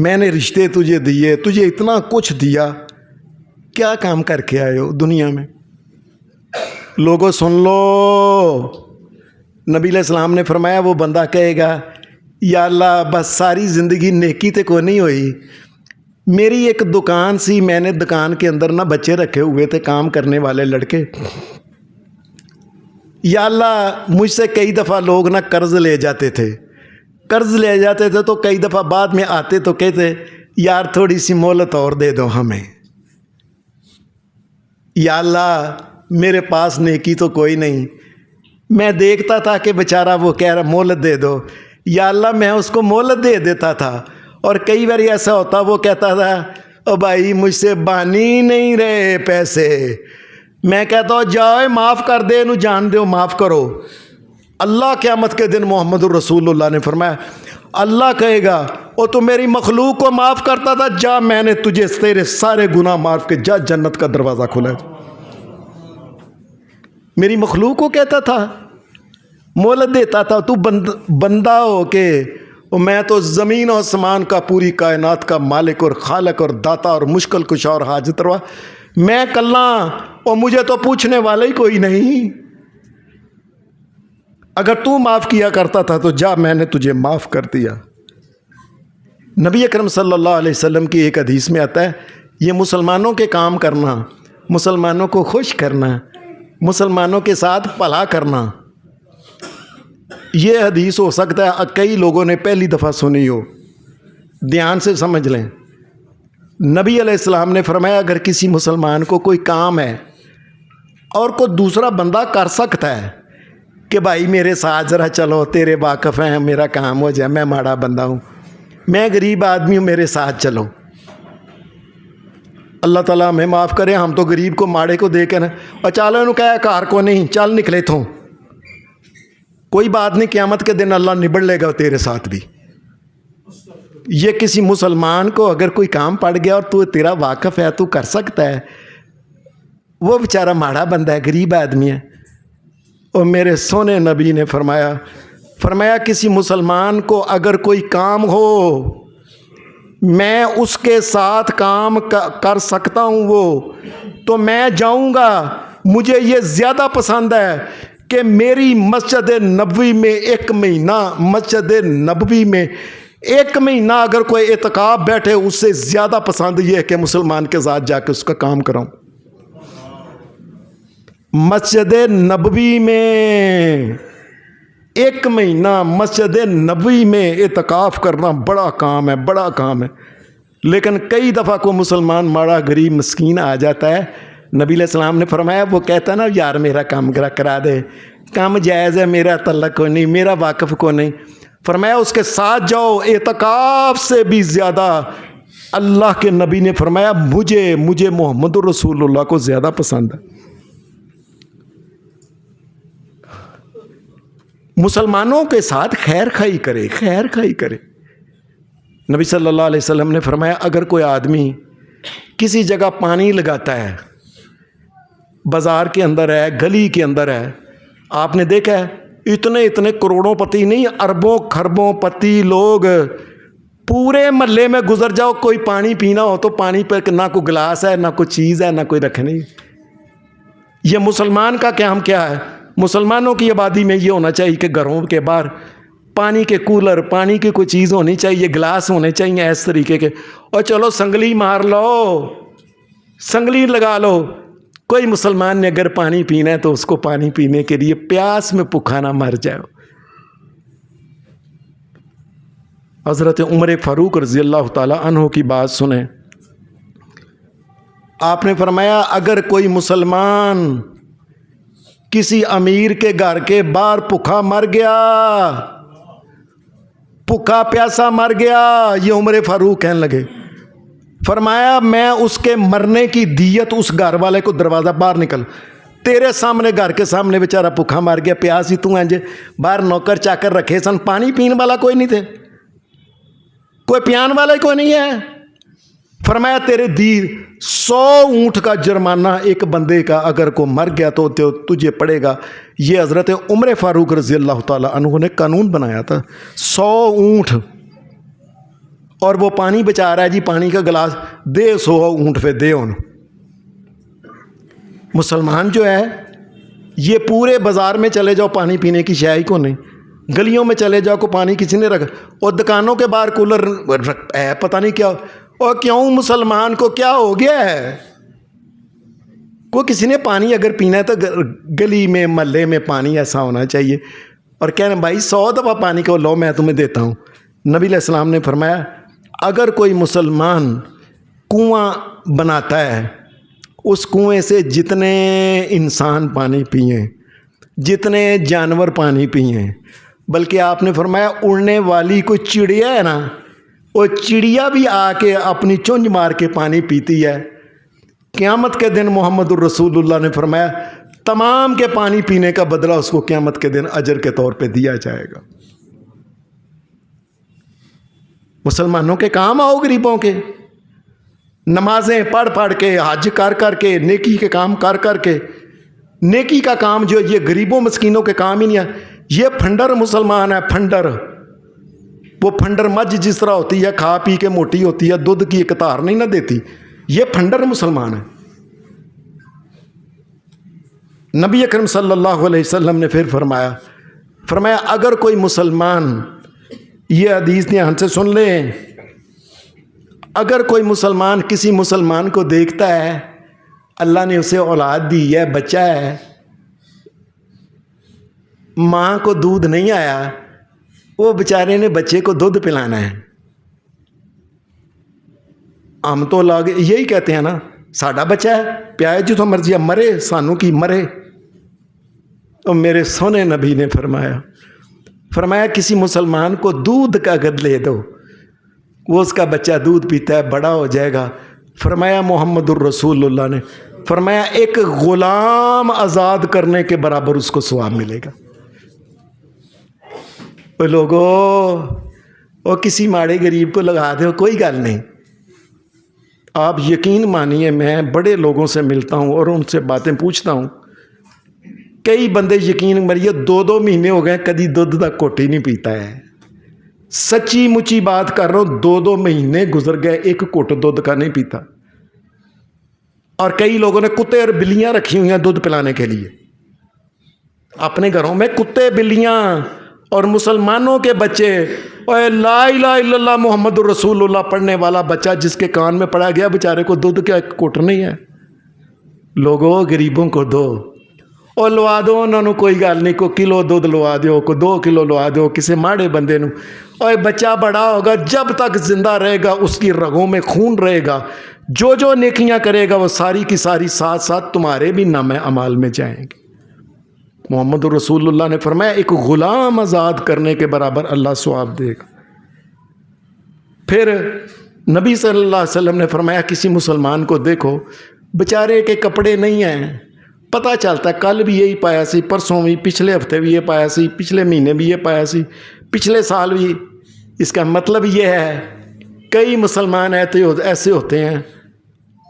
میں نے رشتے تجھے دیے، تجھے اتنا کچھ دیا، کیا کام کر کے آئے ہو دنیا میں؟ لوگوں سن لو، نبی علیہ السلام نے فرمایا وہ بندہ کہے گا یا اللہ بس ساری زندگی نیکی تے کو نہیں ہوئی، میری ایک دکان سی، میں نے دکان کے اندر نہ بچے رکھے ہوئے تھے کام کرنے والے لڑکے، یا اللہ مجھ سے کئی دفعہ لوگ نہ قرض لے جاتے تھے تو کئی دفعہ بعد میں آتے تو کہتے یار تھوڑی سی مہلت اور دے دو ہمیں. یا اللہ میرے پاس نیکی تو کوئی نہیں، میں دیکھتا تھا کہ بیچارہ وہ کہہ رہا مہلت دے دو، یا اللہ میں اس کو مہلت دے دیتا تھا. اور کئی بار ایسا ہوتا وہ کہتا تھا او بھائی مجھ سے بانی نہیں رہے پیسے، میں کہتا ہوں جاؤ معاف کر دے، انہوں جان دو معاف کرو. اللہ قیامت کے دن محمد الرسول اللہ نے فرمایا اللہ کہے گا او تو میری مخلوق کو معاف کرتا تھا، جا میں نے تجھے تیرے سارے گناہ معاف کے، جا جنت کا دروازہ کھلا ہے. میری مخلوق کو کہتا تھا، مہلت دیتا تھا، تو بندہ ہو کہ میں تو زمین و آسمان کا پوری کائنات کا مالک اور خالق اور داتا اور مشکل کشا اور حاجت روا، میں کلا اور مجھے تو پوچھنے والا ہی کوئی نہیں. اگر تو معاف کیا کرتا تھا تو جا میں نے تجھے معاف کر دیا. نبی اکرم صلی اللہ علیہ وسلم کی ایک حدیث میں آتا ہے یہ مسلمانوں کے کام کرنا، مسلمانوں کو خوش کرنا، مسلمانوں کے ساتھ بھلا کرنا، یہ حدیث ہو سکتا ہے کئی لوگوں نے پہلی دفعہ سنی ہو، دھیان سے سمجھ لیں. نبی علیہ السلام نے فرمایا اگر کسی مسلمان کو کوئی کام ہے اور کوئی دوسرا بندہ کر سکتا ہے کہ بھائی میرے ساتھ ذرا چلو، تیرے واقف ہیں، میرا کام ہو جائے، میں ماڑا بندہ ہوں، میں غریب آدمی ہوں، میرے ساتھ چلو. اللہ تعالیٰ ہمیں معاف کرے، ہم تو غریب کو ماڑے کو دے کے نا اور چالو انہوں کہا کار کو نہیں، چل نکلے تھوں، کوئی بات نہیں، قیامت کے دن اللہ نبڑ لے گا تیرے ساتھ بھی. یہ کسی مسلمان کو اگر کوئی کام پڑ گیا اور تو تیرا واقف ہے، تو کر سکتا ہے، وہ بیچارہ ماڑا بندہ ہے، غریب آدمی ہے. اور میرے سونے نبی نے فرمایا کسی مسلمان کو اگر کوئی کام ہو میں اس کے ساتھ کام کر سکتا ہوں وہ تو میں جاؤں گا. مجھے یہ زیادہ پسند ہے کہ میری مسجد نبوی میں ایک مہینہ اگر کوئی اعتکاف بیٹھے، اس سے زیادہ پسند یہ ہے کہ مسلمان کے ساتھ جا کے اس کا کام کراؤں. مسجد نبوی میں ایک مہینہ مسجد نبوی میں اعتکاف کرنا بڑا کام ہے. لیکن کئی دفعہ کو مسلمان ماڑا غریب مسکین آ جاتا ہے، نبی علیہ السلام نے فرمایا وہ کہتا ہے نا یار میرا کام کرا دے، کام جائز ہے، میرا تعلق کو نہیں، میرا واقف کو نہیں، فرمایا اس کے ساتھ جاؤ. اعتکاف سے بھی زیادہ اللہ کے نبی نے فرمایا مجھے محمد الرسول اللہ کو زیادہ پسند ہے. مسلمانوں کے ساتھ خیر خائی کرے. نبی صلی اللہ علیہ وسلم نے فرمایا اگر کوئی آدمی کسی جگہ پانی لگاتا ہے، بازار کے اندر ہے، گلی کے اندر ہے، آپ نے دیکھا ہے اتنے کروڑوں پتی نہیں، اربوں خربوں پتی لوگ پورے محلے میں گزر جاؤ، کوئی پانی پینا ہو تو پانی پہ نہ کوئی گلاس ہے، نہ کوئی چیز ہے، نہ کوئی رکھنے. یہ مسلمان کا کام کیا ہے؟ مسلمانوں کی آبادی میں یہ ہونا چاہیے کہ گھروں کے باہر پانی کے کولر، پانی کی کوئی چیز ہونی چاہیے، گلاس ہونے چاہیے اس طریقے کے. اور چلو سنگلی مار لو، سنگلی لگا لو. کوئی مسلمان نے اگر پانی پینا ہے تو اس کو پانی پینے کے لیے پیاس میں بھوکا نہ مر جائے. حضرت عمر فاروق رضی اللہ تعالیٰ عنہ کی بات سنیں. آپ نے فرمایا اگر کوئی مسلمان کسی امیر کے گھر کے باہر بھوکا مر گیا، بھوکا پیاسا مر گیا، یہ عمر فاروق کہنے لگے، فرمایا میں اس کے مرنے کی دیت اس گھر والے کو دروازہ باہر نکل، تیرے سامنے گھر کے سامنے بیچارہ بھوکا مر گیا، پیاس ہی تو انج باہر نوکر چاکر رکھے سن، پانی پین والا کوئی نہیں تھے، کوئی پیان والا کوئی نہیں ہے. فرمایا تیرے دی 100 اونٹ کا جرمانہ ایک بندے کا اگر کو مر گیا تو تجھے پڑے گا. یہ حضرت عمر فاروق رضی اللہ تعالیٰ عنہ نے قانون بنایا تھا. 100 اونٹ اور وہ پانی بچا رہا ہے جی، پانی کا گلاس دے 100 اونٹ پہ دے. ان مسلمان جو ہے یہ پورے بازار میں چلے جاؤ پانی پینے کی شے ہی کو نہیں، گلیوں میں چلے جاؤ کو پانی کسی نے رکھا، اور دکانوں کے باہر کولر ہے پتہ نہیں کیا. اور کیوں مسلمان کو کیا ہو گیا ہے؟ کوئی کسی نے پانی اگر پینا ہے تو گلی میں محلے میں پانی ایسا ہونا چاہیے. اور کہنا بھائی 100 دفعہ پانی کو لو میں تمہیں دیتا ہوں. نبی علیہ السلام نے فرمایا اگر کوئی مسلمان کنواں بناتا ہے، اس کنویں سے جتنے انسان پانی پئیں، جتنے جانور پانی پئیں، بلکہ آپ نے فرمایا اڑنے والی کوئی چڑیا ہے نا، وہ چڑیا بھی آ کے اپنی چونج مار کے پانی پیتی ہے، قیامت کے دن محمد الرسول اللہ نے فرمایا تمام کے پانی پینے کا بدلہ اس کو قیامت کے دن اجر کے طور پہ دیا جائے گا. مسلمانوں کے کام آؤ، غریبوں کے، نمازیں پڑھ پڑھ کے، حج کر کر کے، نیکی کے کام کر کر کے. نیکی کا کام جو یہ غریبوں مسکینوں کے کام ہی نہیں ہے. یہ پھنڈر مسلمان ہے، پھنڈر. وہ پھنڈر مجھ جس طرح ہوتی ہے کھا پی کے موٹی ہوتی ہے، دودھ کی ایک تار نہیں نہ دیتی، یہ پھنڈر مسلمان ہے. نبی اکرم صلی اللہ علیہ وسلم نے پھر فرمایا اگر کوئی مسلمان، یہ حدیث دھیان سے سن لیں، اگر کوئی مسلمان کسی مسلمان کو دیکھتا ہے اللہ نے اسے اولاد دی ہے، بچہ ہے، ماں کو دودھ نہیں آیا، وہ بیچارے نے بچے کو دودھ پلانا ہے. ہم تو لوگ یہی کہتے ہیں نا ساڈا بچہ ہے پیائے جتوں مرضی مرے، سانو کی مرے. اور میرے سونے نبی نے فرمایا کسی مسلمان کو دودھ کا گد لے دو، وہ اس کا بچہ دودھ پیتا ہے، بڑا ہو جائے گا. فرمایا محمد الرسول اللہ نے فرمایا ایک غلام آزاد کرنے کے برابر اس کو ثواب ملے گا. وہ لوگوں اور کسی ماڑے غریب کو لگا دو، کوئی گل نہیں. آپ یقین مانیے میں بڑے لوگوں سے ملتا ہوں اور ان سے باتیں پوچھتا ہوں، کئی بندے یقین مریے 2 مہینے ہو گئے کدی دودھ کا گھٹ ہی نہیں پیتا ہے. سچی مچی بات کر رہا ہوں، 2 مہینے گزر گئے ایک گھٹ دودھ کا نہیں پیتا. اور کئی لوگوں نے کتے اور بلیاں رکھی ہوئی ہیں دودھ پلانے کے لیے اپنے گھروں میں، کتے بلیاں. اور مسلمانوں کے بچے، اور لا الہ الا اللہ محمد الرسول اللہ پڑھنے والا بچہ جس کے کان میں پڑا گیا بیچارے کو دودھ کیا کوٹ نہیں ہے. لوگوں غریبوں کو دو اور لوا دو، انہوں نے کوئی گل نہیں، کو کلو دودھ لوا دیو، کو 2 کلو لوا دیو کسی ماڑے بندے نو. اور بچہ بڑا ہوگا، جب تک زندہ رہے گا اس کی رگوں میں خون رہے گا، جو نیکیاں کرے گا وہ ساری کی ساری ساتھ ساتھ تمہارے بھی نامہ اعمال میں جائیں گے. محمد رسول اللہ نے فرمایا ایک غلام آزاد کرنے کے برابر اللہ ثواب دے گا. پھر نبی صلی اللہ علیہ وسلم نے فرمایا کسی مسلمان کو دیکھو بیچارے کے کپڑے نہیں ہیں، پتہ چلتا ہے کل بھی یہی پایا سی، پرسوں بھی، پچھلے ہفتے بھی یہ پایا سی، پچھلے مہینے بھی یہ پایا سی، پچھلے سال بھی. اس کا مطلب یہ ہے کئی مسلمان ایسے ہوتے ہیں،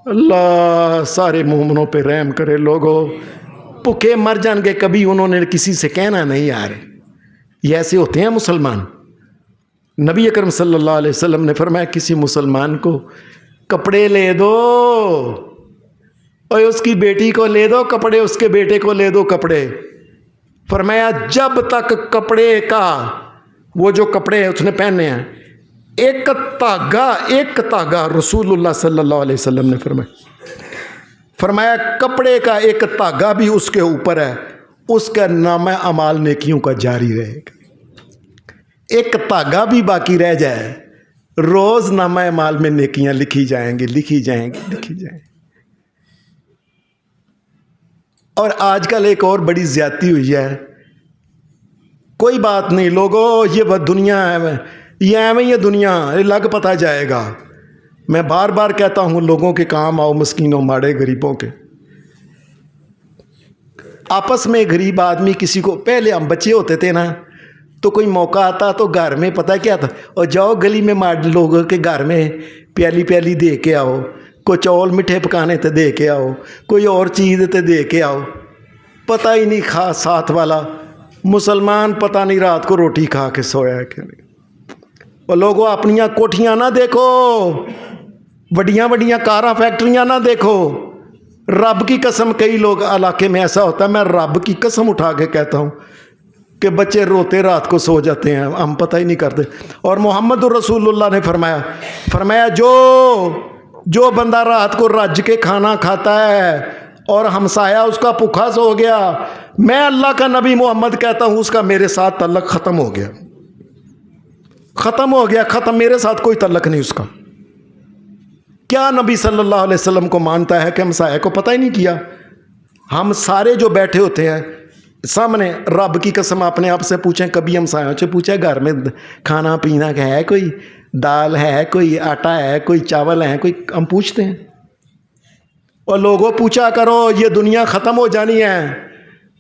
اللہ سارے مومنوں پہ رحم کرے. لوگوں بھوکے مر جان گے، کبھی انہوں نے کسی سے کہنا نہیں آ رہے. یہ ایسے ہوتے ہیں مسلمان. نبی اکرم صلی اللہ علیہ وسلم نے فرمایا کسی مسلمان کو کپڑے لے دو، اور اس کی بیٹی کو لے دو کپڑے، اس کے بیٹے کو لے دو کپڑے. فرمایا جب تک کپڑے کا، وہ جو کپڑے اس نے پہنے ہیں، ایک تاگا رسول اللہ صلی اللہ علیہ وسلم نے فرمایا کپڑے کا ایک تاگا بھی اس کے اوپر ہے، اس کا نامہ اعمال نیکیوں کا جاری رہے گا. ایک دھاگا بھی باقی رہ جائے، روز نامہ اعمال میں نیکیاں لکھی جائیں گی، لکھی جائیں گی، لکھی جائیں گی۔ اور آج کل ایک اور بڑی زیادتی ہوئی ہے، کوئی بات نہیں لوگوں، یہ دنیا ہے، یہ ایویں یہ دنیا لگ پتہ جائے گا۔ میں بار بار کہتا ہوں لوگوں کے کام آؤ، مسکینوں ماڑے غریبوں کے۔ آپس میں غریب آدمی کسی کو، پہلے ہم بچے ہوتے تھے نا تو کوئی موقع آتا تو گھر میں پتہ کیا تھا، اور جاؤ گلی میں لوگوں کے گھر میں پیالی پیالی دے کے آؤ، کوئی چول میٹھے پکانے تے دے کے آؤ، کوئی اور چیز تے دے کے آؤ۔ پتہ ہی نہیں خاص ساتھ والا مسلمان پتہ نہیں رات کو روٹی کھا کے سویا ہے کہ نہیں۔ اور لوگوں اپنیاں کوٹھیاں نہ دیکھو، وڈیاں وڈیاں کاراں فیکٹریاں نہ دیکھو۔ رب کی قسم، کئی لوگ علاقے میں ایسا ہوتا ہے، میں رب کی قسم اٹھا کے کہتا ہوں کہ بچے روتے رات کو سو جاتے ہیں، ہم پتہ ہی نہیں کرتے۔ اور محمد الرسول اللہ نے فرمایا جو بندہ رات کو رج کے کھانا کھاتا ہے اور ہمسایہ اس کا بھوکا سو گیا، میں اللہ کا نبی محمد کہتا ہوں اس کا میرے ساتھ تعلق ختم ہو گیا، ختم ہو گیا، ختم، میرے ساتھ کوئی تعلق نہیں اس کا۔ کیا نبی صلی اللہ علیہ وسلم کو مانتا ہے کہ ہمسایہ کو پتہ ہی نہیں کیا؟ ہم سارے جو بیٹھے ہوتے ہیں سامنے، رب کی قسم اپنے آپ سے پوچھیں، کبھی ہمسایوں سے پوچھیں گھر میں کھانا پینا ہے، کوئی دال ہے، کوئی آٹا ہے، کوئی چاول ہے، کوئی؟ ہم پوچھتے ہیں؟ اور لوگوں پوچھا کرو، یہ دنیا ختم ہو جانی ہے،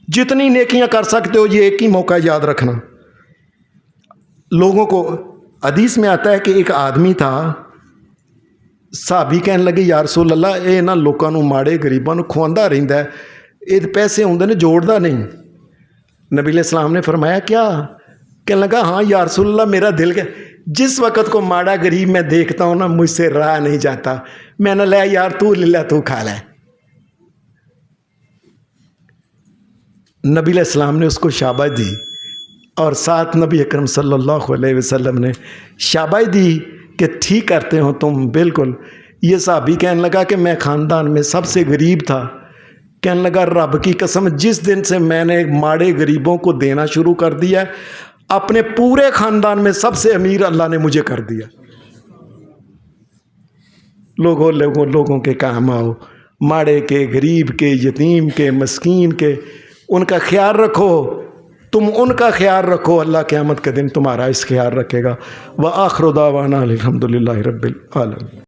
جتنی نیکیاں کر سکتے ہو یہ ایک ہی موقع یاد رکھنا۔ لوگوں کو حدیث میں آتا ہے کہ ایک آدمی تھا، صحابی کہنے لگے یا رسول اللہ اے نا لوکاں نو ماڑے غریباں نو کھواندا رہندا ہے، اے پیسے ہوندے نے جوڑدا نہیں۔ نبی علیہ السلام نے فرمایا کیا؟ کہنے لگا ہاں یا رسول اللہ میرا دل کہ جس وقت کو ماڑا غریب میں دیکھتا ہوں نا مجھ سے رہا نہیں جاتا، میں نے لیا یار تو لے لے، تو کھا لے۔ نبی علیہ السلام نے اس کو شاباش دی، اور ساتھ نبی اکرم صلی اللہ علیہ وسلم نے شاباش دی کہ ٹھیک کرتے ہو تم بالکل۔ یہ صحابی کہنے لگا کہ میں خاندان میں سب سے غریب تھا، کہنے لگا رب کی قسم جس دن سے میں نے ماڑے غریبوں کو دینا شروع کر دیا، اپنے پورے خاندان میں سب سے امیر اللہ نے مجھے کر دیا۔ لوگوں کے کام آؤ، ماڑے کے، غریب کے، یتیم کے، مسکین کے، ان کا خیال رکھو، تم ان کا خیال رکھو، اللہ قیامت کے دن تمہارا اس خیال رکھے گا۔ وآخر دعوانا الحمدللہ رب العالمین۔